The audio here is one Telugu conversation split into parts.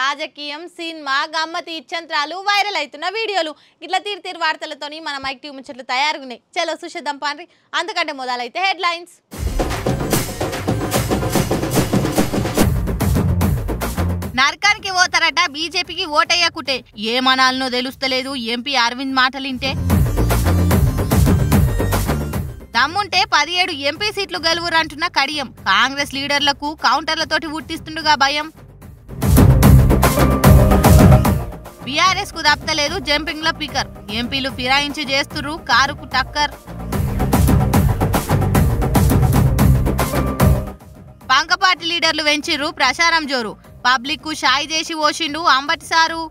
రాజకీయం సినిమా గమ్మతి ఇచ్చంత్రాలు వైరల్ అవుతున్న వీడియోలు ఇట్లా తీరు వార్తలతోని మన మైక్ టీవీ ముచ్చట్లు తయారుగున్నాయి. చలో చూసేద్దాం పాండ్రి. అంతకంటే మొదలైతే హెడ్లైన్స్. నరకానికి పోతారట బీజేపీకి ఓటయ్యకుటే ఏమనాలనో తెలుస్తలేదు. ఎంపీ అరవింద్ మాటలింటే దమ్ముంటే 17 ఎంపీ సీట్లు గెలువురంటున్న కడియం. కాంగ్రెస్ లీడర్లకు కౌంటర్లతోటి ఉట్టిస్తుండగా భయం. బీఆర్ఎస్ కు దప్పలేదు జంపింగ్ లో పికర్. ఎంపీలు ఫిరాయించి చేస్తుర్రు కారుకు టక్కర్. పంకపాటి లీడర్లు వెంచిర్రు ప్రచారం జోరు. పబ్లిక్ కు షాయి చేసి ఓషిండు అంబటి సారు.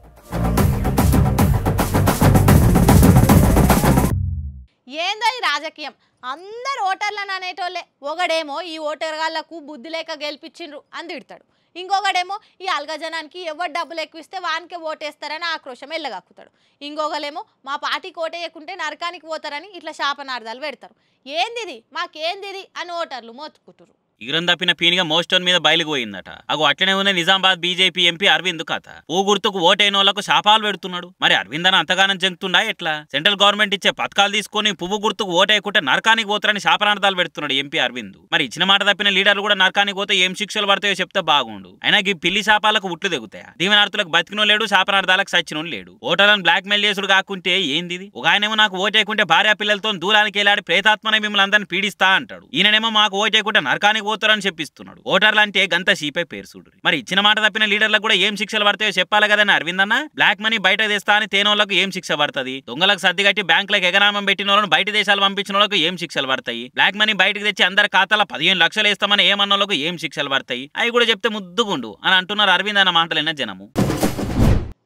ఏందో ఈ రాజకీయం. అందరు ఓటర్లను అనేటోళ్ళే. ఒకడేమో ఈ ఓటర్గాళ్లకు బుద్ధి లేక గెలిపించిండ్రు అని తిడతాడు. ఇంకొకడేమో ఈ అల్గజనానికి ఎవరు డబ్బులు ఎక్కువిస్తే వానికే ఓటేస్తారని ఆక్రోశం ఎల్లగక్కుతాడు. ఇంకొకలేమో మా పార్టీకి ఓటేయకుంటే నరకానికి పోతారని ఇట్లా శాపనార్థాలు పెడతారు. ఏందిది మాకేందిది అని ఓటర్లు మోతుకుంటారు. ఇగురం తప్పిన పీనిగా మోస్టోన్ మీద బయలుపోయిందట. అగో అట్లనే ఉన్న నిజామాబాద్ బీజేపీ ఎంపీ అరవింద్ కథ. ఓ గుర్తుకు ఓటైన వాళ్ళకు శాపాలు పెడుతున్నాడు. మరి అరవింద్ అని అంతగానం చెందుతుండా ఎట్లా? సెంట్రల్ గవర్నమెంట్ ఇచ్చే పథకాలు తీసుకుని పువ్వు గుర్తుకు ఓటేయకుంటే నరకానికి పోతారని శాపనార్థాలు పెడుతున్నాడు ఎంపీ అరవింద్. మరి ఇచ్చిన మాట తప్పిన లీడర్లు కూడా నరకానికి పోతే ఏం శిక్షలు పడతాయో చెప్తే బాగుండు. అయినా ఈ పిల్లి శాపాలకు ఉట్లు దిగుతాయా? దీవెనార్థులకు బతికినో లేడు, శాపనార్థాలకు సచ్చినో లేడు. ఓటర్లను బ్లాక్ మెయిల్ చేసుడు కాకుంటే ఏంది? ఒక ఆయనేమో నాకు ఓటేయకుంటే భార్య పిల్లలతో దూరానికి వెళ్ళాడి ప్రేతాత్మనే మిమ్మల్ని అందరిని పీడిస్తా అంటాడు. ఈయనేమో మాకు ఓటేయకుంటే నరకానికి పోతారని చెప్పిస్తున్నాడు. ఓటర్లు అంటే గంత షీపై పేరు చూడు. మరి ఇచ్చిన మాట తప్పిన లీడర్లకు కూడా ఏం శిక్షలు పడతాయో చెప్పాలి కదని అరవింద్ అన్న. బ్లాక్ మనీ బయట తెస్తా అని తేనోళ్లకు ఏం శిక్ష పడుతుంది? దొంగలకు సర్ది కట్టి బ్యాంకులకు ఎగనామం పెట్టిన వాళ్ళను బయట దేశాలు పంపించిన వాళ్ళకు ఏం శిక్షలు పడతాయి? బ్లాక్ మనీ బయటకు తెచ్చి అందరి ఖాతాలో 15 లక్షలు వేస్తామని ఏమన్న వాళ్ళకు ఏం శిక్షలు పడతాయి? అవి కూడా చెప్తే ముద్దుగుండు అని అంటున్నారు అరవింద్ అన్న మాటలైన జనము.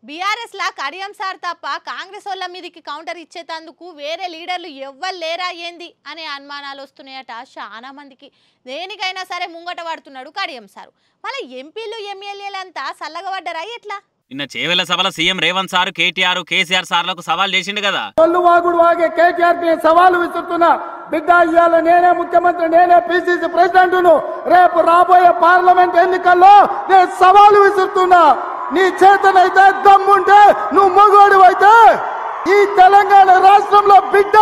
బీఆర్ఎస్ లా కడియం సార్ తప్ప కాంగ్రెస్ వాళ్ళ మీదకి కౌంటర్ ఇచ్చేటందుకు వేరే లీడర్లు ఎవ్వరు లేరా ఏంది అనే అనుమానాలు వస్తున్నాయట చాలా మందికి. దేనికైనా సరే ముంగట పడుతున్నాడు కడియం సారు. మళ్ళీ ఎంపీలు ఎమ్మెల్యేలంతా సల్లగబడ్డరా ఎట్లా? నిన్న చేవెళ్ల సభలో సీఎం రేవంత్ సార్ కేటీఆర్ కేసీఆర్ సార్లకు సవాల్ చేసిండు కదా. కేటీఆర్ కి సవాలు విసురుతున్నా. బిడ్డ ఇవాళ నేనే ముఖ్యమంత్రి, నేనే పిసిసి ప్రెసిడెంట్ ను. రేపు రాబోయే పార్లమెంట్ ఎన్నికల్లో నేను సవాలు విసురుతున్నా. నీ చేతనైతే దమ్ముంటే నువ్వు మగోడు అయితే ఈ తెలంగాణ రాష్ట్రంలో బిడ్డ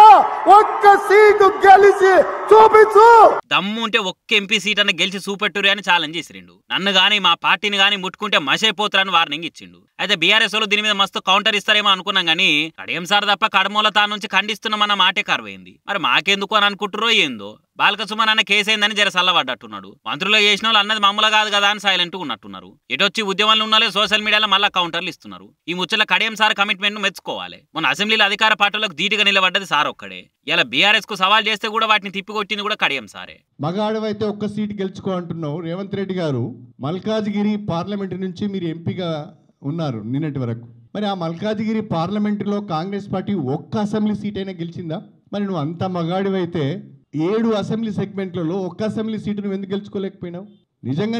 ఒక్క సీటు గెలిచి చూపించు. దమ్ము ఉంటే ఒక్క ఎంపీ సీట్ అన్న గెలిచి చూపెట్టురు అని ఛాలెంజ్ చేసిండు. నన్ను గానీ మా పార్టీని గానీ ముట్టుకుంటే మసైపోతారని వార్నింగ్ ఇచ్చిండు. అయితే బీఆర్ఎస్ వాళ్ళు దీని మీద మస్తు కౌంటర్ ఇస్తారేమో అనుకున్నాం గానీ కడియం సార్ తప్ప కడమూల తా నుంచి ఖండిస్తున్నామన్న మాటే కరువైంది. మరి మాకెందుకు అని అనుకుంటురో ఏందో. బాలక సుమన్ అన్న కేసైందని జర సల్లబడ్డట్టున్నాడు. మంత్రులు చేసిన వాళ్ళు అన్నది మామూలు కాదు కదా అని సైలెంట్ ఉన్నట్టున్నారు. ఎటొచ్చి ఉద్యమాలు ఉన్నాలే సోషల్ మీడియాలో మళ్ళా కౌంటర్లు ఇస్తున్నారు. ఈ ముచ్చల కడియం సార్ కమిట్మెంట్ ను మెచ్చుకోవాలి. మన అసెంబ్లీలో అధికార పార్టీలకు ధీటుగా నిలబడ్డది సార్ ఒక్కడే. ఇలా బీఆర్ఎస్ కు సవాల్ చేస్తే కూడా వాటిని తిప్పికొట్టింది కూడా కడియం సారే. మగాడవైతే ఒక్క సీటు గెలుచుకో అంటున్నావు రేవంత్ రెడ్డి గారు. మల్కాజ్గిరి పార్లమెంటు నుంచి మీరు ఎంపీగా ఉన్నారు నిన్నటి వరకు. మరి ఆ మల్కాజ్గిరి పార్లమెంటులో కాంగ్రెస్ పార్టీ ఒక్క అసెంబ్లీ సీట్ అయినా గెలిచిందా? మరి నువ్వు అంత మగాడివైతే 7 అసెంబ్లీ సెగ్మెంట్లలో ఒక్క అసెంబ్లీ సీటు నువ్వు ఎందుకు గెలుచుకోలేకపోయినావు? నిజంగా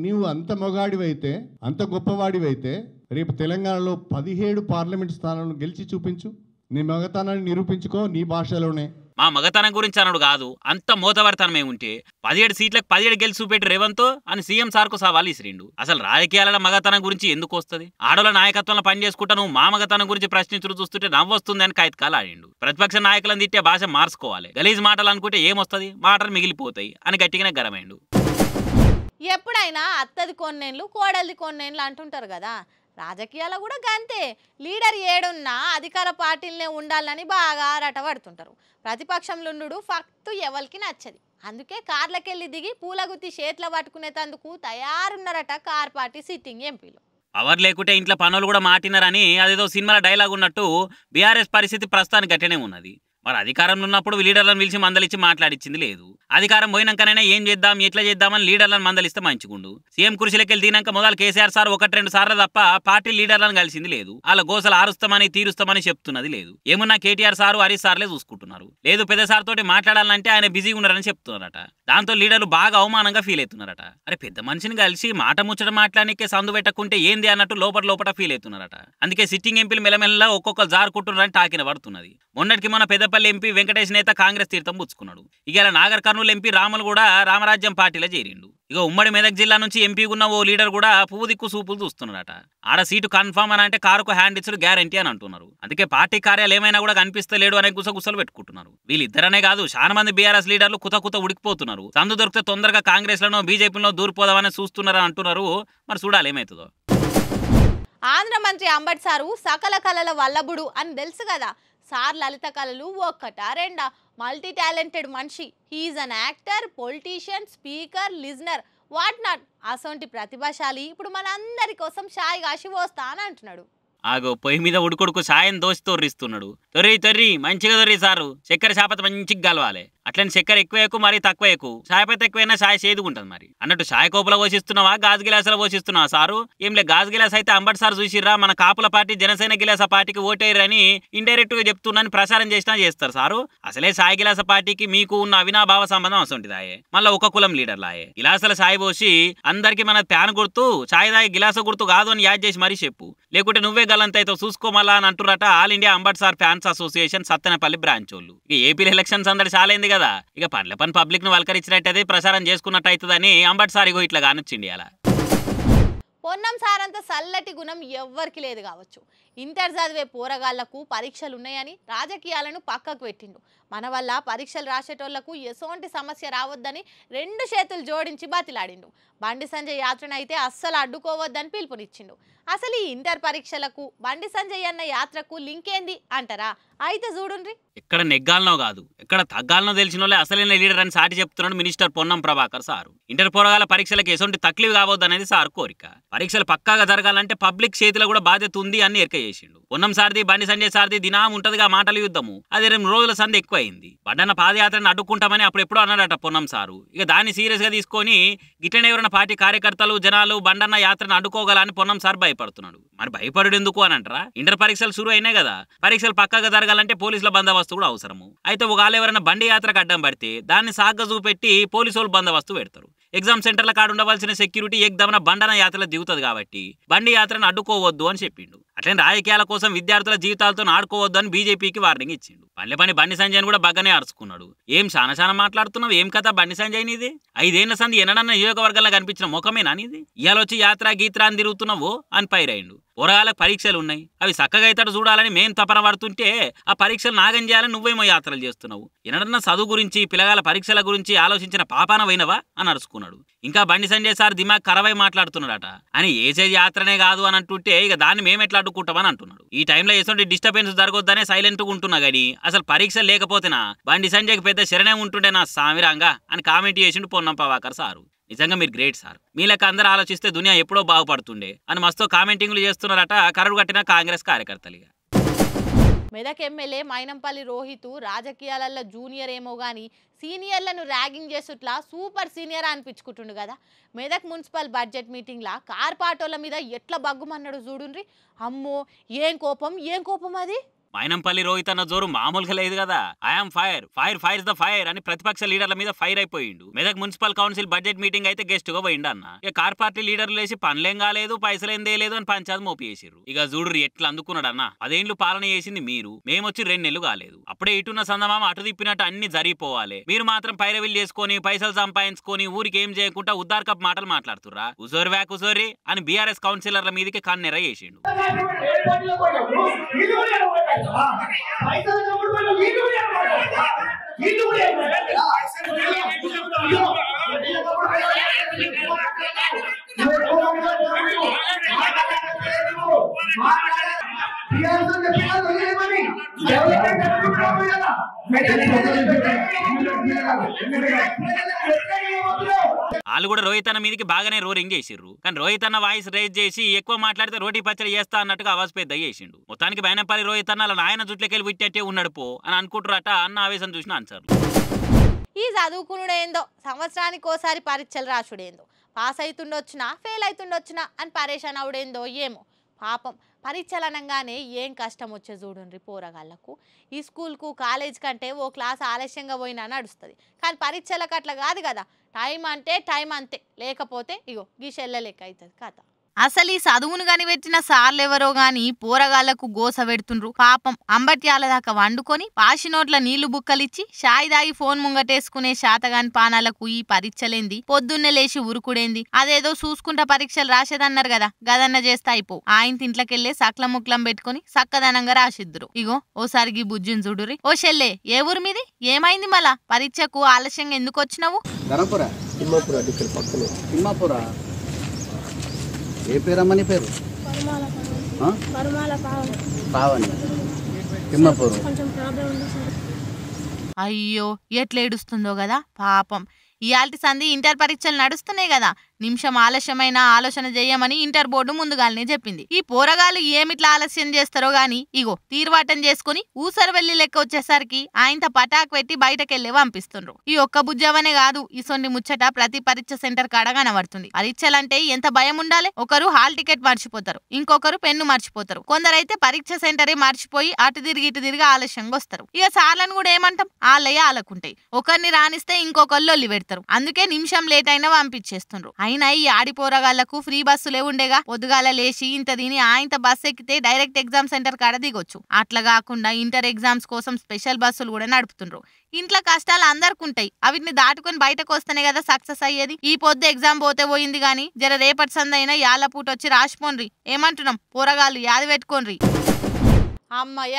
నీవు అంత మగాడివైతే, అంత గొప్పవాడివైతే రేపు తెలంగాణలో 17 పార్లమెంట్ స్థానాలను గెలిచి చూపించు. నీ మగతనాన్ని నిరూపించుకో నీ భాషలోనే. మా మగతనం గురించి అనడు కాదు, అంత మోతవర్తనమే ఉంటే 17 సీట్లకు 17 గెలిచి చూపెట్టి రేవంత్ అని సీఎం సార్కు సవాల్ ఇసిరిండు. అసలు రాజకీయాల మగతనం గురించి ఎందుకు వస్తుంది? ఆడోళ్ళ నాయకత్వంలో పనిచేసుకుంటా నువ్వు మా మగతనం గురించి ప్రశ్నించుడు చూస్తుంటే నవ్వొస్తుంది అని కైతకాలు ఆడిండు. ప్రతిపక్ష నాయకులను తిట్టే భాష మార్చుకోవాలి. గలీజ్ మాటలు అనుకుంటే ఏమొస్తుంది? మాటలు మిగిలిపోతాయి అని గట్టిగానే గరమైండు. ఎప్పుడైనా అత్తది కొన్నేళ్ళు కోడలిది కొన్నేళ్ళు అంటుంటారు కదా. రాజకీయాలు కూడా గంతే. లీడర్ ఏడున్నా అధికార పార్టీలనే ఉండాలని బాగా రటపడుతుంటారు. ప్రతిపక్షంలో ఫక్తు ఎవరికి నచ్చది. అందుకే కార్లకెళ్ళి దిగి పూలగుత్తి చేతిలో పట్టుకునేందుకు తయారున్నారట కార్ పార్టీ సిట్టింగ్ ఎంపీలు. పవర్ లేకుంటే ఇంట్లో పనులు కూడా మాటినారని అదేదో సినిమాల డైలాగ్ ఉన్నట్టు బీఆర్ఎస్ పరిస్థితి ప్రస్తుతానికి గట్టినే ఉన్నది. మరి అధికారంలో ఉన్నప్పుడు లీడర్లను పిలిచి మందలిచ్చి మాట్లాడించింది లేదు. అధికారం పోయినాకనైనా ఏం చేద్దాం ఎట్లా చేద్దామని లీడర్లను మందలిస్తే మంచిగుండు. సీఎం కుర్చీలకెళ్ళి దినాక మొదలు కేసీఆర్ సార్ 1-2 సార్లు తప్ప పార్టీ లీడర్లను కలిసింది లేదు. వాళ్ళ గోసలు ఆరుస్తామని తీరుస్తామని చెప్తున్నది లేదు. ఏమన్నా కేటీఆర్ సారు హరీష్ సార్లే చూసుకుంటున్నారు. లేదు పెద్ద సార్ తోటి మాట్లాడాలంటే ఆయన బిజీగా ఉన్నారని చెప్తున్నారట. దాంతో లీడర్లు బాగా అవమానంగా ఫీల్ అవుతున్నారట. అరే పెద్ద మనిషిని కలిసి మాట ముచ్చట మాట్లాడానికే సందు పెట్టకుంటే ఏంది అన్నట్టు లోపల ఫీల్ అవుతున్నారట. అందుకే సిట్టింగ్ ఎంపీలు మెల్లమెల్ల ఒక్కొక్కరు జారుకుంటున్నారని టాకిన పడుతున్నది. మొన్నటికి మన పెద్ద తాడేపల్లి ఎంపీ వెంకటేష్ నేత కాంగ్రెస్ తీర్థం పుచ్చుకున్నాడు. ఇక నాగర్ కర్నూలు ఎంపీ రాములు కూడా రామరాజ్యం పార్టీలో చేరిండు. ఇక ఉమ్మడి మెదక్ జిల్లా నుంచి ఎంపీ ఉన్న ఓ లీడర్ కూడా పువ్వు దిక్కు సూపులు చూస్తున్నాడట. ఆడ సీటు కన్ఫర్మ్ అని అంటే కారుకు హ్యాండ్ ఇచ్చుడు గ్యారంటీ అని అంటున్నారు. అందుకే పార్టీ కార్యాలు ఏమైనా కూడా కనిపిస్తలేడు అనే గుసగుసలు పెట్టుకుంటున్నారు. వీళ్ళిద్దరనే కాదు చాలా మంది బీఆర్ఎస్ లీడర్లు కుత ఉడికిపోతున్నారు. సందు దొరికితే తొందరగా కాంగ్రెస్ లను బీజేపీలో దూరిపోదామని చూస్తున్నారని అంటున్నారు. మరి చూడాలి ఏమవుతుందో. ఆంధ్ర మంత్రి అంబటి సారు సకల కళల వల్లభుడు అని తెలుసు కదా. సార్ లలిత కళలు ఒక్కటా రెండా, మల్టీ టాలెంటెడ్ మనిషి. He's an actor, politician, speaker, listener, what not. అసొంటి ప్రతిభాశాలి ఇప్పుడు మన అందరి కోసం షాయి కాశి పోస్తా అని అంటున్నాడు. ఆగో పొయ్యి మీద ఉడుకుడుకు సాయం దోసి తొర్రిస్తున్నాడు. తొర్రి మంచిగా తొర్రి సారు. చక్కెర చాపత మంచిగా కలవాలి. అట్లని చక్కెర ఎక్కువ ఎక్కువ మరి తక్కువ ఎక్కువ. చాయపతి ఎక్కువైనా చాయ్ చేదుకుంటుంది. మరి అన్నట్టు చాయ్ కోపులో పోషిస్తున్నావా గాజు గిలాసులో పోషిస్తున్నావా సారు? ఏం లే గాజు గిలాస్ అయితే అంబటి సార్ చూసిర్రా మన కాపుల పార్టీ జనసేన గిలాస పార్టీకి ఓటేయరని ఇండైరెక్ట్ గా చెప్తున్నాను ప్రచారం చేసినా చేస్తారు సారు. అసలే సాయి గిలాస పార్టీకి మీకు ఉన్న అవినాభావ సంబంధం అసొంటిదాయే. మళ్ళీ ఒక కులం లీడర్లాయే. గిలాసుల చాయ్ పోసి అందరికి మన ప్యాన్ గుర్తు చాయ్ దాయి గిలాస గుర్తు కాదు అని యాడ్ చేసి మరీ చెప్పు. లేకుంటే నువ్వే గలంతైతే చూసుకోమలా అని అంటున్నట all India Ambati sir fans association Sattenapalli branch వాళ్ళు. ఇక ఏపీ ఎలక్షన్స్ అందరి చాలైంది కదా. ఇక పని పబ్లిక్ ను వల్కరించినట్టయితే ప్రచారం చేసుకున్నట్టు అవుతుందని అంబటి సార్ ఇగో ఇట్లా కానొచ్చిండి. అలా పొన్నం సార్ అంత చల్లటి గుణం ఎవ్వరికి లేదు కావచ్చు. ఇంటర్ చదివే పోరగాళ్లకు పరీక్షలు ఉన్నాయని రాజకీయాలను పక్కకు పెట్టిండు. మన వల్ల పరీక్షలు రాసేటోళ్లకు ఎసోంటి సమస్య రావద్దని రెండు చేతులు జోడించి బతిలాడిండు. బండి సంజయ్ యాత్రనైతే అస్సలు అడ్డుకోవద్దని పిలుపునిచ్చిండు. అసలు ఈ ఇంటర్ పరీక్షలకు బండి సంజయ్ అన్న యాత్రకు లింక్ ఏంది అంటారా? అయితే చూడుండ్రి. ఎక్కడ నెగ్గాలనో కాదు ఎక్కడ తగ్గాలనో తెలిసిన వాళ్ళే అసలైన లీడర్ అని సాటి చెప్తున్నాడు minister Ponnam Prabhakar sir. Inter పోరగాల పరీక్షలకు ఎసొంటి తక్లీఫ్ కావద్దు అనేది సార్ కోరిక. పరీక్షలు పక్కాగా జరగాలంటే పబ్లిక్ చేతిలో కూడా బాధ్యత ఉంది అని ఎరక చేసిండు. పొన్నం సార్ది బండి సంజయ్ సార్ది దినం ఉంటదిగా మాటల యుద్ధము. అది 2 రోజుల సంది ఎక్కువైంది. బండన్న పాదయాత్రను అడ్డుకుంటామని అప్పుడు ఎప్పుడో అన్నాడట పొన్నం సారు. ఇక దాన్ని సీరియస్ గా తీసుకొని గిట్లనే ఎవరైనా పార్టీ కార్యకర్తలు జనాలు బండన్న యాత్రను అడ్డుకోగలని పొన్నం సార్ భయపడుతున్నాడు. మరి భయపడు ఎందుకు అని అంటారా? ఇంటర్ పరీక్షలు షురు అయినాయి కదా. పరీక్షలు పక్కాగా జరగాలంటే పోలీసుల బందోబస్తు కూడా అవసరము. అయితే ఒకవేళ ఎవరైనా బండి యాత్రకు అడ్డం పడితే దాన్ని సాగ్గా చూపెట్టి పోలీసులు బందోబస్తు పెడతారు. ఎగ్జామ్ సెంటర్ల కాడ ఉండవలసిన సెక్యూరిటీ ఎగ్దమన బండన యాత్రలో దిగుతుంది కాబట్టి బండి యాత్రను అడ్డుకోవద్దు అని చెప్పిండు. అట్లనే రాజకీయాల కోసం విద్యార్థుల జీవితాలతో ఆడుకోవద్దు అని బీజేపీకి వార్నింగ్ ఇచ్చిండు. బండి సంజయ్ కూడా బాగానే అరుచుకున్నాడు. ఏం చాలా మాట్లాడుతున్నావు, ఏం కథ బండి సంజయ్ నీది? 5 ఏళ్ల సంది ఎన్నడన్న నియోజకవర్గంలో కనిపించిన ముఖమేనా నీది? ఇవాళ వచ్చి యాత్ర గీత్ర అని తిరుగుతున్నావు అని పైరైండు. పోరగాళ్ళకి పరీక్షలు ఉన్నాయి, అవి చక్కగా అవుతాడు చూడాలని మేం తపన పడుతుంటే ఆ పరీక్షలు నాగం చేయాలని నువ్వేమో యాత్రలు చేస్తున్నావు. ఎన్నడన్నా చదువు గురించి పిల్లగాల పరీక్షల గురించి ఆలోచించిన పాపాన పోయినవా అని అరుచుకున్నాడు. ఇంకా బండి సంజయ్ సార్ దిమాగ్ ఖరాబై మాట్లాడుతున్నాడట. అని ఏసే యాత్రనే కాదు అని అంటుంటే ఇక దాన్ని మేమెట్లా అడ్డుకుంటామని అంటున్నాడు. ఈ టైంలో ఎటువంటి డిస్టర్బెన్స్ జరగొద్దనే సైలెంట్ గా ఉంటున్నా గానీ అసలు పరీక్షలు లేకపోతేనా బండి సంజయ్కి పెద్ద శరణే ఉంటుండే నా సామిరంగా అని కామెంట్ చేసిండు పొన్నం ప్రభాకర్ సారు. నిజంగా మీరు గ్రేట్ సార్. మీ లెక్క అందరూ ఆలోచిస్తే దునియా ఎప్పుడో బాగుపడుతుండే అని మస్తు కామెంటింగ్లు చేస్తున్నారట కరడు కట్టిన కాంగ్రెస్ కార్యకర్తలుగా. మెదక్ ఎమ్మెల్యే మైనంపల్లి రోహిత్ రాజకీయాలలో జూనియర్ ఏమో కానీ సీనియర్లను ర్యాగింగ్ చేసుట్లా సూపర్ సీనియర్ అనిపించుకుంటుండు కదా. మెదక్ మున్సిపల్ బడ్జెట్ మీటింగ్లా కార్పాటోల మీద ఎట్లా బగ్గుమన్నాడు చూడుండ్రి. అమ్మో ఏం కోపం అది. మైనంపల్లి రోహిత్ అన్న జోరు మామూలుగా లేదు కదా. ఐఎమ్ ఫైర్ ద ఫైర్ అని ప్రతిపక్ష లీడర్ల మీద ఫైర్ అయిపోయిండు. Medak municipal council budget meeting అయితే గెస్ట్ గా పోయిండు అన్న. ఇక కార్ పార్టీ లీడర్లు లేసి పనులేం కాలేదు పైసలేం దేలేదు అని పంచాయతీ మోపేసిర్రు. ఇక చూడు ఎట్లా అందుకున్నాడు అన్న. 10 ఏళ్లు పాలన చేసింది మీరు, మేమొచ్చి 2 నెలలు కాలేదు. అప్పుడే ఇటున్న సందమామ అటు తిప్పినట్టు అన్ని జరిగిపోవాలి. మీరు మాత్రం పైరవిల్ చేసుకొని పైసలు సంపాదించుకొని ఊరికి ఏం చేయకుండా ఉద్దార్ కప్ మాటలు మాట్లాడుతుర్రా. ఉజోరి అని బీఆర్ఎస్ కౌన్సిలర్ల మీదకి కన్నెర చేసిండు. వాళ్ళు కూడా రోహిత్ అన్న మీదకి బాగానే రోరింగ్ చేసిర్రు. కానీ రోహిత్ అన్న వాయిస్ రేజ్ చేసి ఎక్కువ మాట్లాడితే రోటీ పచ్చడి చేస్తా అన్నట్టుగా ఆవాజ్ పెద్ద చేసిండు. మొత్తానికి మైనంపల్లి రోహిత్ అన్న నాయన జుట్లకెళ్ళి విట్టేట్టే ఉన్నాడు పో అని అనుకుంటారట అన్న ఆవేశం చూసిన ఆన్సర్. ఈ చదువుకునుడేందో సంవత్సరానికి ఓసారి పరీక్షలు రాసుడేందో పాస్ అవుతుండొచ్చునా ఫెయిల్ అవుతుండొచ్చునా అని పరేషాన్ అవుడేందో ఏమో పాపం. పరీక్షలు అనగానే ఏం కష్టం వచ్చే చూడండి పోరగాళ్ళకు. ఈ స్కూల్కు కాలేజ్ కంటే ఓ క్లాస్ ఆలస్యంగా పోయినా నడుస్తుంది. కానీ పరీక్షలకు అట్లా కాదు కదా. టైం అంటే టైం అంతే, లేకపోతే ఇగో గీ షెల్ల లెక్క అవుతుంది కథ. అసలు ఈ చదువును గాని పెట్టిన సార్లెవరో గాని పోరగాళ్లకు గోస పెడుతుండ్రు. పాపం అంబట్యాల దాకా వండుకొని పాషినోట్ల నీళ్లు బుక్కలిచ్చి షాయి దాగి ఫోన్ ముంగటేసుకునే శాతగాని పానాలకు ఈ పరీక్షలేంది, పొద్దున్నే లేచి ఉరుకుడేంది. అదేదో చూసుకుంటా పరీక్షలు రాసేదన్నారు కదా, గదన్న చేస్తా అయిపో. ఆయన ఇంట్లోకెళ్లే సక్లం ముక్లం పెట్టుకుని సక్కదనంగా రాసిద్దురు. ఇగో ఓసారికి బుజ్జిని చూడురి. ఓ షెల్లే, ఏ ఊరు మీది? ఏమైంది మళ్ళా? పరీక్షకు ఆలస్యంగా ఎందుకు వచ్చినావు? ఏ పేరమ్మ నీ పేరు? పావని. అయ్యో ఎట్లా ఏడుస్తుందో కదా పాపం. ఇయాల్టి సంధి ఇంటర్ పరీక్షలు నడుస్తున్నాయి కదా, నిమిషం ఆలస్యమైన ఆలోచన చేయమని ఇంటర్ బోర్డు ముందుగానే చెప్పింది. ఈ పోరగాళ్ళు ఏమిట్లా ఆలస్యం చేస్తారో గాని ఇగో తీర్వాటం చేసుకుని ఊసరు వెళ్లి లెక్క వచ్చేసరికి ఆయనతో పటాకు పెట్టి బయటకెళ్లే పంపిస్తుండ్రు. ఈ ఒక్క బుజ్జవనే కాదు, ఈ సొంటి ముచ్చట ప్రతి పరీక్ష సెంటర్ కాడ కనబడుతుంది. పరీక్షలంటే ఎంత భయం ఉండాలి. ఒకరు హాల్ టికెట్ మర్చిపోతారు, ఇంకొకరు పెన్ను మర్చిపోతారు, కొందరైతే పరీక్ష సెంటరే మర్చిపోయి అటు తిరిగి ఇటు తిరిగి ఆలస్యంగా వస్తారు. ఇక సార్లను కూడా ఏమంటాం, ఆలయ్య ఆలకుంటాయి. ఒకరిని రానిస్తే ఇంకొకళ్ళు లొల్లి పెడతారు. అందుకే నిమిషం లేట్ అయినా పంపించేస్తుండ్రు. అయినా ఈ ఆడిపోరగాళ్లకు ఫ్రీ బస్సులే ఉండేగా, పొద్దుగాల లేచి ఇంత దీని ఆయంత బస్సు ఎక్కితే డైరెక్ట్ ఎగ్జామ్ సెంటర్ కాడ దిగొచ్చు. అట్లా కాకుండా ఇంటర్ ఎగ్జామ్స్ కోసం స్పెషల్ బస్సులు కూడా నడుపుతుండ్రు. ఇంట్లో కష్టాలు అందరికి ఉంటాయి, అవిటిని దాటుకొని బయటకు వస్తేనే కదా సక్సెస్ అయ్యేది. ఈ పొద్దు ఎగ్జామ్ పోతే పోయింది గాని జర రేపటి సందైనా యాళ్ళ పూట వచ్చి రాసిపోన్రి. ఏమంటున్నాం, పోరగాళ్ళు యాది పెట్టుకోన్రి. అమ్మయ్య,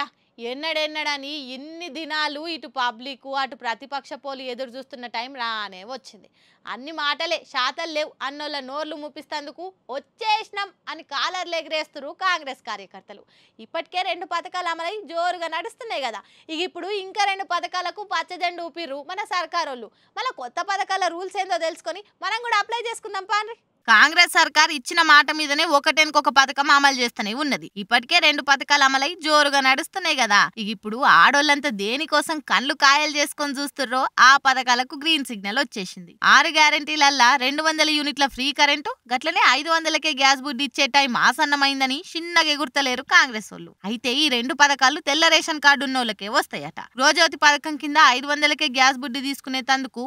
ఎన్నడెన్నడని ఇన్ని దినాలు ఇటు పబ్లిక్ అటు ప్రతిపక్ష పోలు ఎదురు చూస్తున్న టైం రానే వచ్చింది. అన్ని మాటలే, శాతలు లేవు అన్నోళ్ళ నోర్లు ముప్పిస్తందుకు వచ్చేసినాం అని కాలర్లు ఎగిరేస్తురు కాంగ్రెస్ కార్యకర్తలు. ఇప్పటికే 2 పథకాలు అమలై జోరుగా నడుస్తున్నాయి కదా, ఇక ఇప్పుడు ఇంకా 2 పథకాలకు పచ్చజెండు ఊపిర్రు మన సర్కారోళ్ళు. మళ్ళీ కొత్త పథకాల రూల్స్ ఏందో తెలుసుకొని మనం కూడా అప్లై చేసుకుందాం పాండ్రి. కాంగ్రెస్ సర్కార్ ఇచ్చిన మాట మీదనే ఒకటెనకొక పథకం అమలు చేస్తూనే ఉన్నది. ఇప్పటికే 2 పథకాలు అమలై జోరుగా నడుస్తున్నాయి కదా, ఇప్పుడు ఆడోళ్ళంతా దేనికోసం కళ్ళు కాయలు చేసుకొని చూస్తుర్రో ఆ పథకాలకు గ్రీన్ సిగ్నల్ వచ్చేసింది. 6 గ్యారెంటీలల్లా 200 యూనిట్ల ఫ్రీ కరెంటు, గట్లనే 500కే గ్యాస్ బుడ్డి ఇచ్చే టైం ఆసన్నమైందని చిన్నగా ఎగుర్తలేరు కాంగ్రెస్ వాళ్ళు. అయితే ఈ 2 పథకాలు తెల్ల రేషన్ కార్డు ఉన్నోళ్ళకే వస్తాయట. రోజోతి పథకం కింద 500కే గ్యాస్ బుడ్డి తీసుకునే తందుకు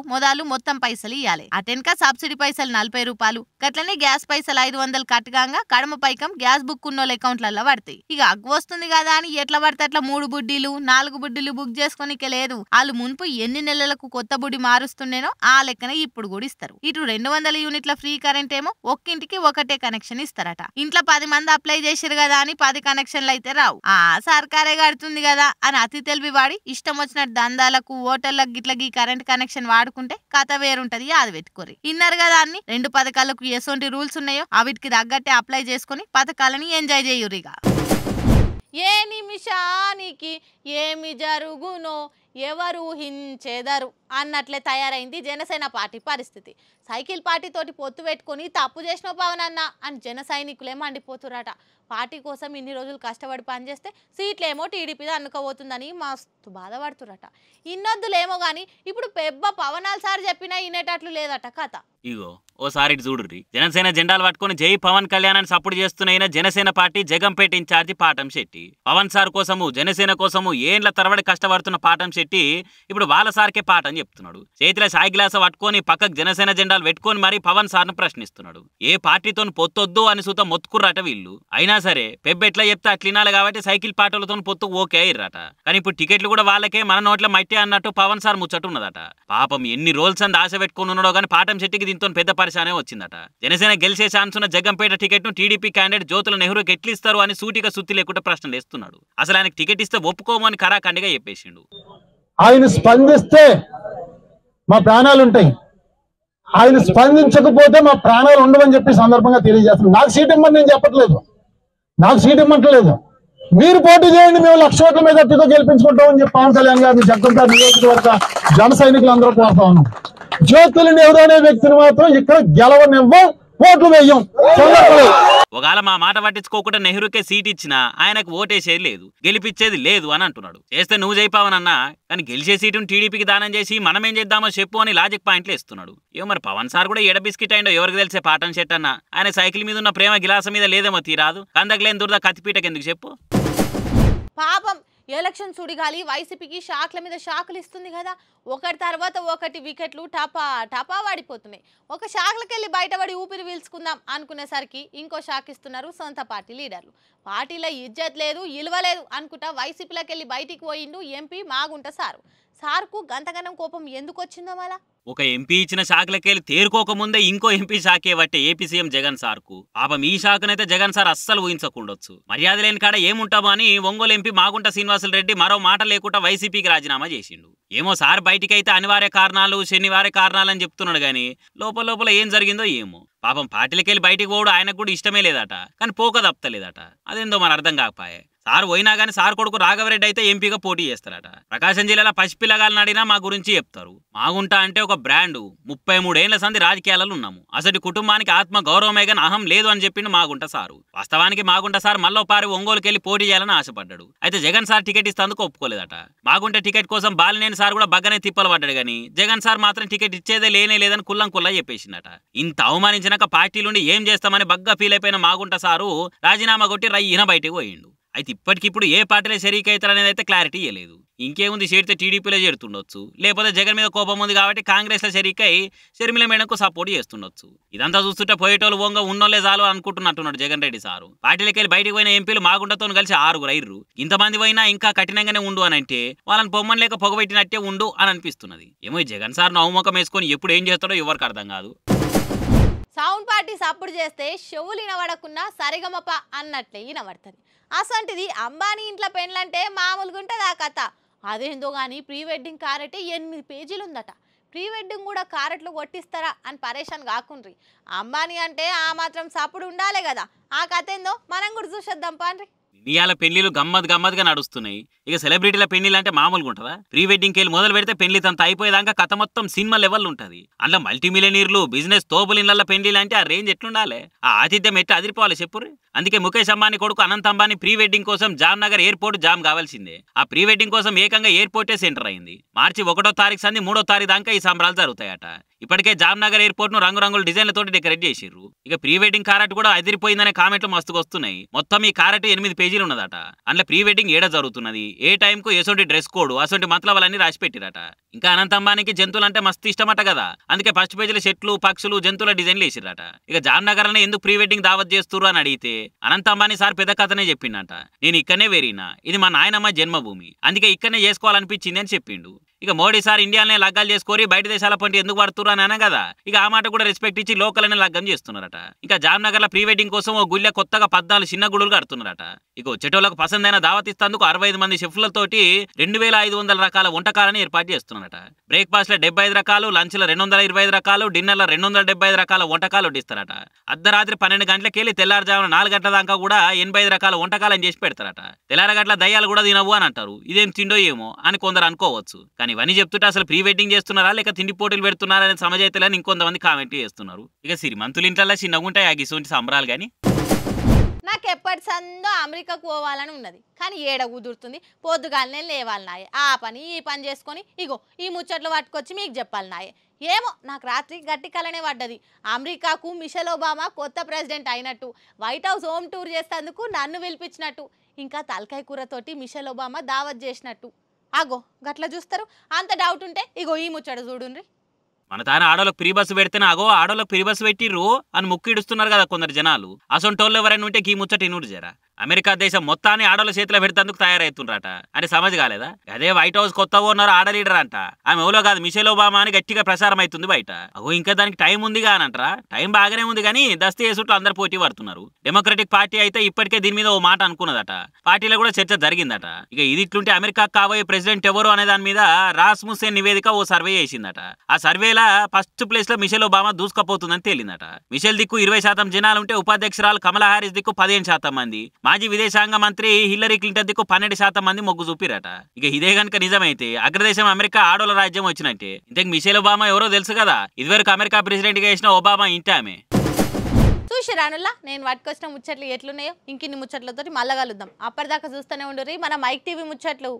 మొత్తం పైసలు ఇవ్వాలి. అటెన్క సబ్సిడీ పైసలు 40 రూపాయలు, గట్లనే గ్యాస్ పైసలు 500 కట్టగాంగా కడమ పైకం గ్యాస్ బుక్ ఉన్నోళ్ళ అకౌంట్లలో పడతాయి. ఇక అగ్గు వస్తుంది కదా అని ఎట్లా పడితే అట్లా 3 బుడ్డీలు 4 బుడ్డీలు బుక్ చేసుకోనికే లేదు. వాళ్ళు మున్పు ఎన్ని నెలలకు కొత్త బుడ్డి మారుస్తుండేనో ఆ లెక్కన ఇప్పుడు కూడా ఇస్తారు. ఇటు 200 యూనిట్ల ఫ్రీ కరెంట్ ఏమో ఒక్కింటికి ఒకటే కనెక్షన్ ఇస్తారట. ఇంట్లో 10 మంది అప్లై చేసిరు కదా అని 10 కనెక్షన్లు అయితే రావు. ఆ సర్కారే కడుతుంది కదా అని అతి తెలివి వాడి ఇష్టం వచ్చినట్టు దందాలకు ఓటర్లకు గిట్లకి కరెంట్ కనెక్షన్ వాడుకుంటే కథ వేరుంటది. అది పెట్టుకోరి. ఇన్నారు కదా అన్ని 2 పథకాలకు ఎసొంటి రూల్స్ ఉన్నాయో అవిటికి తగ్గట్టే అప్లై చేసుకుని పథకాలని ఎంజాయ్ చేయురిగా. ఏ నిమిషానికి ఏమి జరుగునో ఎవరు ఊహించేదరు అన్నట్లే తయారైంది జనసేన పార్టీ పరిస్థితి. సైకిల్ పార్టీ తోటి పొత్తు పెట్టుకొని తప్పు చేసిన పవనన్న అని జన సైనికులే మండిపోతురట. పార్టీ కోసం ఇన్ని రోజులు కష్టపడి పనిచేస్తే సీట్లేమో టీడీపీ అనుకోబోతుందని మస్తు బాధపడుతురట. ఇన్నొద్దులేమో గాని ఇప్పుడు పెబ్బ పవనాలు సార్ చెప్పినా వినేటట్లు లేదట కథ. ఇగో ఓసారి ఇటు చూడుర్రి, జనసేన జెండాలు పట్టుకుని జై పవన్ కళ్యాణ్ అని సపోర్ట్ చేస్తున్న Janasena party Jaggampeta incharge పాటం Shetty Pawan sir కోసము జనసేన కోసము ఏండ్ల తరబడి కష్టపడుతున్న పాటం శెట్టి ఇప్పుడు వాళ్ళ సార్కే పాట అని చెప్తున్నాడు. చేతిలో సాయి గ్లాస పట్టుకొని పక్కకు జనసేన జెండాలు పెట్టుకొని మరి పవన్ సార్ను ప్రశ్నిస్తున్నాడు. ఏ పార్టీతో పొత్తొద్దు అని సూత మొత్తుకుర్రట వీళ్ళు. అయినా సరే పెబ్బ ఎట్లా చెప్తే అట్లినాలి కాబట్టి సైకిల్ పార్టీలతో పొత్తు ఓకే అయ్యారట. కానీ ఇప్పుడు టికెట్లు కూడా వాళ్ళకే మన నోట్ల మట్టి అన్నట్టు పవన్ సార్ ముచ్చట ఉన్నదట. పాపం ఎన్ని రోజులు అంత ఆశ పెట్టుకుని ఉన్నాడో కానీ పాటం శెట్టికి దీంతో పెద్ద పరిశానే వచ్చిందట. జనసేన గెలిచే ఛాన్స్ ఉన్న జగంపేట టికెట్ ను టీడీపీ క్యాండిడేట్ జ్యోతుల నెహ్రూకి ఎట్లిస్తారు అని సూటిగా సుత్తి లేకుండా ప్రశ్నలు వేస్తున్నాడు. అసలు ఆయనకు టికెట్ ఇస్తే ఒప్పుకోమని కరాఖండిగా చెప్పేసిండు. ఆయన స్పందిస్తే మా ప్రాణాలు ఉంటాయి, ఆయన స్పందించకపోతే మా ప్రాణాలు ఉండవని చెప్పి సందర్భంగా తెలియజేస్తున్నాను. నాకు సీట్ ఇవ్వమని నేను చెప్పట్లేదు, నాకు సీట్ ఇవ్వట్లేదు. మీరు పోటీ చేయండి, మేము 1,00,000 ఓట్ల మీద అట్టితో గెలిపించుకుంటామని చెప్పి పవన్ కళ్యాణ్ గారిని జగంపేట నియోజకవర్గ జన సైనికులు అందరూ కోరుతా ఉన్నాం. జ్యోతుల నెహ్రూ అనే వ్యక్తిని మాత్రం ఇక్కడ గెలవనివ్వం, ఓట్లు వేయం. ఒకవేళ మా మాట పట్టించుకోకుండా నెహ్రూకే సీట్ ఇచ్చినా ఆయనకు ఓటేసేది లేదు, గెలిపించేది లేదు అని అంటున్నాడు. చేస్తే నువ్వు జైపావనన్నా, కానీ గెలిచే సీటును టీడీపీకి దానం చేసి మనం ఏం చేద్దామో చెప్పు అని లాజిక్ పాయింట్లు ఇస్తున్నాడు. ఏమో మరి పవన్ సార్ కూడా ఎడ బిస్కెట్ అయిందో ఎవరికి తెలిసే పాటం షెట్ అన్న. ఆయన సైకిల్ మీద ఉన్న ప్రేమ గిలాసం మీద లేదేమో తీరాదు, కందకలేని దురద కత్తిపీటకి ఎందుకు చెప్పు. పాపం ఎలక్షన్ సుడిగాలి వైసీపీకి షాక్ల మీద షాకులు ఇస్తుంది కదా. ఒకటి తర్వాత ఒకటి వికెట్లు టపా టపా వాడిపోతున్నాయి. ఒక షాక్లకెళ్ళి బయటపడి ఊపిరి పీల్చుకుందాం అనుకునేసరికి ఇంకో షాక్ ఇస్తున్నారు సొంత పార్టీ లీడర్లు. పార్టీలో ఇజ్జత్ లేదు, ఇలువ లేదు అనుకుంటా వైసీపీలోకి వెళ్ళి బయటికి పోయిండు ఎంపీ మాగుంట సార్కు గంతగనం కోపం ఎందుకు వచ్చిందో మళ్ళా? ఒక ఎంపీ ఇచ్చిన శాఖలకెళ్ళి తేరుకోకముందే ఇంకో ఎంపీ శాఖే పట్టే ఏపీ సీఎం జగన్ సార్కు పాపం ఈ శాఖనైతే జగన్ సార్ అస్సలు ఊహించకుండొచ్చు. మర్యాద లేని కాడ ఏముంటామో అని ఒంగోలు ఎంపీ మాగుంట శ్రీనివాసులు రెడ్డి మరో మాట లేకుండా వైసీపీకి రాజీనామా చేసిండు. ఏమో సార్ బయటికైతే అనివార్య కారణాలు శనివార్య కారణాలు అని చెప్తున్నాడు గానీ లోపల ఏం జరిగిందో ఏమో. పాపం పార్టీలకెళ్ళి బయటికి పోవడం ఆయనకు కూడా ఇష్టమే లేదట, కానీ పోక తప్పలేదట. అదేందో మన అర్థం కాకపోయే. సార్ పోయినా కానీ సార్ కొడుకు రాఘవరెడ్డి అయితే ఎంపీగా పోటీ చేస్తారట. ప్రకాశం జిల్లాలో పసిపిల్లగాలను అడిగినా మా గురించి చెప్తారు. మాగుంట అంటే ఒక బ్రాండు. 33 ఏళ్ల సంది రాజకీయాలలో ఉన్నాము. అసలు కుటుంబానికి ఆత్మ గౌరవమే కానీ అహం లేదు అని చెప్పిండు మాగుంట సారు. వాస్తవానికి మాగుంట సార్ మళ్ళోపారి ఒంగోలుకి వెళ్ళి పోటీ చేయాలని ఆశపడ్డాడు. అయితే జగన్ సార్ టికెట్ ఇస్తేందుకు ఒప్పుకోలేదట. మాగుంట టికెట్ కోసం బాలినేని సార్ కూడా బగ్గనే తిప్పలు పడ్డాడు కానీ జగన్ సార్ మాత్రం టికెట్ ఇచ్చేదే లేదని కుల్లా చెప్పేసిందట. ఇంత అవమానించినాక పార్టీలుండి ఏం చేస్తామని బగ్గా ఫీల్ అయిపోయిన మాగుంట సారు రాజీనామా కొట్టి రయ్యిన బయటకు పోయిండు. అయితే ఇప్పటికిప్పుడు ఏ పార్టీలో షరీక్ అవుతారనేది అయితే క్లారిటీ ఇవ్వలేదు. ఇంకేముంది, చేరితే టీడీపీలో చేరుతుండొచ్చు, లేకపోతే జగన్ మీద కోపం ఉంది కాబట్టి కాంగ్రెస్లో షరీక్ అయి షర్మిల మేడంకు సపోర్ట్ చేస్తుండొచ్చు. ఇదంతా చూస్తుంటే పోయేటోళ్ళు ఓంగ ఉన్నోళ్ళే చాలు అనుకుంటున్నట్టున్నాడు జగన్ రెడ్డి సారు. పార్టీలకి వెళ్ళి బయటకు పోయిన ఎంపీలు మాగుంటతో కలిసి 6 అయ్యారు. ఇంతమంది పోయినా ఇంకా కఠినంగానే ఉండు అని అంటే వాళ్ళని పొమ్మని లేక పొగబెట్టినట్టే ఉండు అని అనిపిస్తున్నది. ఏమో జగన్ సార్ నవ్వుముఖం వేసుకొని ఎప్పుడు ఏం చేస్తాడో ఎవరికి అర్థం కాదు. సౌండ్ పార్టీ సప్పుడు చేస్తే చెవులు వినబడకున్నా సరిగమప అన్నట్లే వినబడుతుంది. అసంటిది అంబానీ ఇంట్లో పెండ్లంటే మామూలుగా ఉంటుంది ఆ కథ. అదేందో కానీ ప్రీ వెడ్డింగ్ కారెట్ 8 పేజీలు ఉందట. ప్రీ వెడ్డింగ్ కూడా కారెట్లు కొట్టిస్తారా అని పరేషాన్ కాకుండ్రి. అంబానీ అంటే ఆ మాత్రం సప్పుడు ఉండాలి కదా. ఆ కథ ఏందో మనం కూడా చూసేద్దాం పాండ్రి. ఇవాళ పెళ్లిలు గమ్మత్తుగా నడుస్తున్నాయి. ఇక సెలబ్రిటీల పెళ్లిలు అంటే మామూలుగా ఉంటుందా? ప్రీ వెడ్డింగ్కి వెళ్ళి మొదలు పెడితే పెళ్లి తంత అయిపోయేదాకా కథ మొత్తం సినిమా లెవెల్ ఉంటుంది. అందులో మల్టీ మిలియనీర్లు బిజినెస్ తోపులు ఇళ్ల పెళ్లిలు అంటే ఆ రేంజ్ ఎట్లుండాలి, ఆ ఆతిథ్యం ఎట్లా అదిరిపోవాలి చెప్పుర్రి. అందుకే ముఖేష్ అంబానీ కొడుకు అనంత్ అంబానీ ప్రీ వెడ్డింగ్ కోసం జామ్నగర్ ఎయిర్పోర్ట్ జామ్ కావాల్సిందే. ఆ ప్రీ వెడ్డింగ్ కోసం ఏకంగా ఎయిర్పోర్టే సెంటర్ అయింది. మార్చి 1వ తారీఖు సంది 3వ తారీఖు దాకా ఈ సంబరాలు జరుగుతాయట. ఇప్పటికే జామ్నగర్ ఎయిర్పోర్ట్ ను రంగురంగుల డిజైన్లతో డెకరేట్ చేసిర్రు. ఇక ప్రీ వెడ్డింగ్ కారెట్ కూడా అదిరిపోయిందనే కామెంట్లు మస్తుగా వస్తున్నాయి. మొత్తం ఈ కారెట్ 8 పేజీలు ఉన్నదట. అందులో ప్రీ వెడ్డింగ్ ఏడ జరుగుతున్నది, ఏ టైంకు ఎసోటి డ్రెస్ కోడ్, అసోటి మతలబలన్నీ రాసి పెట్టిరట. ఇంకా అనంత్ అంబానీకి జంతువులు అంటే మస్తు ఇష్టమట కదా. అందుకే ఫస్ట్ పేజీలో చెట్లు పక్షులు జంతువుల డిజైన్లు వేసిరట. ఇక జామ్నగర్ అనే ఎందుకు ప్రీ వెడ్డింగ్ దావత్ చేస్తున్నారు అని అడిగితే అనంత్ అంబానీ సార్ పెద్ద కథనే చెప్పిండట. నేను ఇక్కడనే వేరినా, ఇది మా నాయనమ్మ జన్మభూమి, అందుకే ఇక్కడనే చేసుకోవాలనిపించింది అని చెప్పిండు. ఇక మోడీ సార్ ఇండియానే లగ్గాలు చేసుకొని బయట దేశాల పంటి ఎందుకు పడుతున్నారు అని అన కదా. ఇక ఆ మాట కూడా రెస్పెక్ట్ ఇచ్చి లోకల్ అనే లగ్గం చేస్తున్నారట. ఇంకా జామ్నగర్ లో ప్రీ వెడ్డింగ్ కోసం ఓ గుళ్ళ కొత్తగా 14 చిన్న గుడులు కడుతున్నారట. ఇక వచ్చేటోళ్ళకు పసందైన దావత్ ఇస్తందుకు 65 మంది షెఫ్లతోటి 2500 రకాల వంటకాలను ఏర్పాటు చేస్తున్నారట. బ్రేక్ఫాస్ట్ లో 75 రకాలు, లంచ్ లో 225 రకాలు, డిన్నర్ లో 275 రకాల వంటకాలు వడ్డిస్తారట. అర్ధరాత్రి 12 గంటలకి వెళ్ళి తెల్లారుజామున 4 గంటల దాకా కూడా 85 రకాల వంటకాలను చేసి పెడతారట. తెల్లారగట్ల దయ్యాలు కూడా తినవు అని అంటారు. ఇదేం తిండో ఏమో అని కొందరు అనుకోవచ్చు, కానీ ఇవన్నీ చెప్తుంటే అసలు ప్రీ వెడ్డింగ్ చేస్తున్నారా లేక తిండి పోటీలు పెడుతున్నారా అనే సమజైతేలని ఇంకొంతమంది కామెంట్ చేస్తున్నారు. ఇక శ్రీమంతుల ఇంట్లో చిన్నగా ఉంటాయి ఇటువంటి సంబరాలు. కానీ నాకు ఎప్పటి సందో అమెరికాకు పోవాలని ఉన్నది, కానీ ఏడ కుదురుతుంది. పొద్దుగాలనే లేవాలి నాయే, ఆ పని ఈ పని చేసుకొని ఇగో ఈ ముచ్చట్లు పట్టుకొచ్చి మీకు చెప్పాలి నాయే. ఏమో నాకు రాత్రి గట్టి కలనే పడ్డది. అమెరికాకు మిషెల్ ఒబామా కొత్త ప్రెసిడెంట్ అయినట్టు, వైట్ హౌస్ హోమ్ టూర్ చేసేందుకు నన్ను పిలిపించినట్టు, ఇంకా తలకాయ కూరతోటి మిషెల్ ఒబామా దావత్ చేసినట్టు. అగో గట్ల చూస్తారు. అంత డౌట్ ఉంటే ఇగో ఈ ముచ్చట చూడుండ్రి. మన తాను ఆడోళ్ళకి ఫ్రీ బస్సు పెడితేనే అగో ఆడోళ్ళకి ఫ్రీ బస్సు పెట్టిర్రు అని ముక్కు ఇడుస్తున్నారు కదా కొందరు జనాలు. అసొంటోళ్ళు ఎవరైనా ఉంటే ఈ ముచ్చట ఇనుడు జరా. అమెరికా దేశం మొత్తాన్ని ఆడోళ్ళ చేతిలో పెడతాందుకు తయారవుతుండ్రట అంటే సమజ్ కాలేదా? అదే వైట్ హౌస్ కొత్తగా ఉన్నారు ఆడ లీడర్ అంట. ఆమె ఎవరో కాదు మిషెల్ ఒబామా అని గట్టిగా ప్రసారం అవుతుంది బయట. అగో ఇంకా దానికి టైం ఉంది కానంటారా? టైం బాగానే ఉంది కానీ దస్తీ చేసుట్లు అందరు పోటీ పడుతున్నారు. డెమోక్రటిక్ పార్టీ అయితే ఇప్పటికే దీని మీద ఓ మాట అనుకున్నదట. పార్టీలో కూడా చర్చ జరిగిందట. ఇక ఇది ఇట్లుంటే అమెరికా కాబోయే ప్రెసిడెంట్ ఎవరు అనే దాని మీద రాస్ముసెన్ నివేదిక ఓ సర్వే చేసిందట. ఆ సర్వేలా ఫస్ట్ ప్లేస్ లో మిషెల్ ఒబామా దూసుకపోతుందని తేలిందట. మిషెల్ దిక్కు 20% జనాలు ఉంటే ఉపాధ్యక్షురాలు కమలా హారిస్ దిక్కు 15% మంది, మాజీ విదేశాంగ మంత్రి హిల్లరీ క్లింటన్ దిక్కు 12% మంది మొగ్గు చూపిరట. ఇక ఇదే గనుక నిజమైతే అగ్రదేశం అమెరికా ఆడోళ్ళ రాజ్యం వచ్చినట్టే. ఇంతకు మిషెల్ ఒబామా ఎవరో తెలుసు కదా, ఇదివరకు అమెరికా ప్రెసిడెంట్ గా వేసిన ఒబామా ఇంటి ఆమె. చూసిరానుల్లా నేను పట్టుకొచ్చిన ముచ్చట్లు ఎట్లున్నాయో ఇంకిన్ని ముచ్చట్లతోటి మళ్ళా కలుద్దాం. అప్పటిదాకా చూస్తూనే ఉండుర్రి మన మైక్ టీవీ ముచ్చట్లు.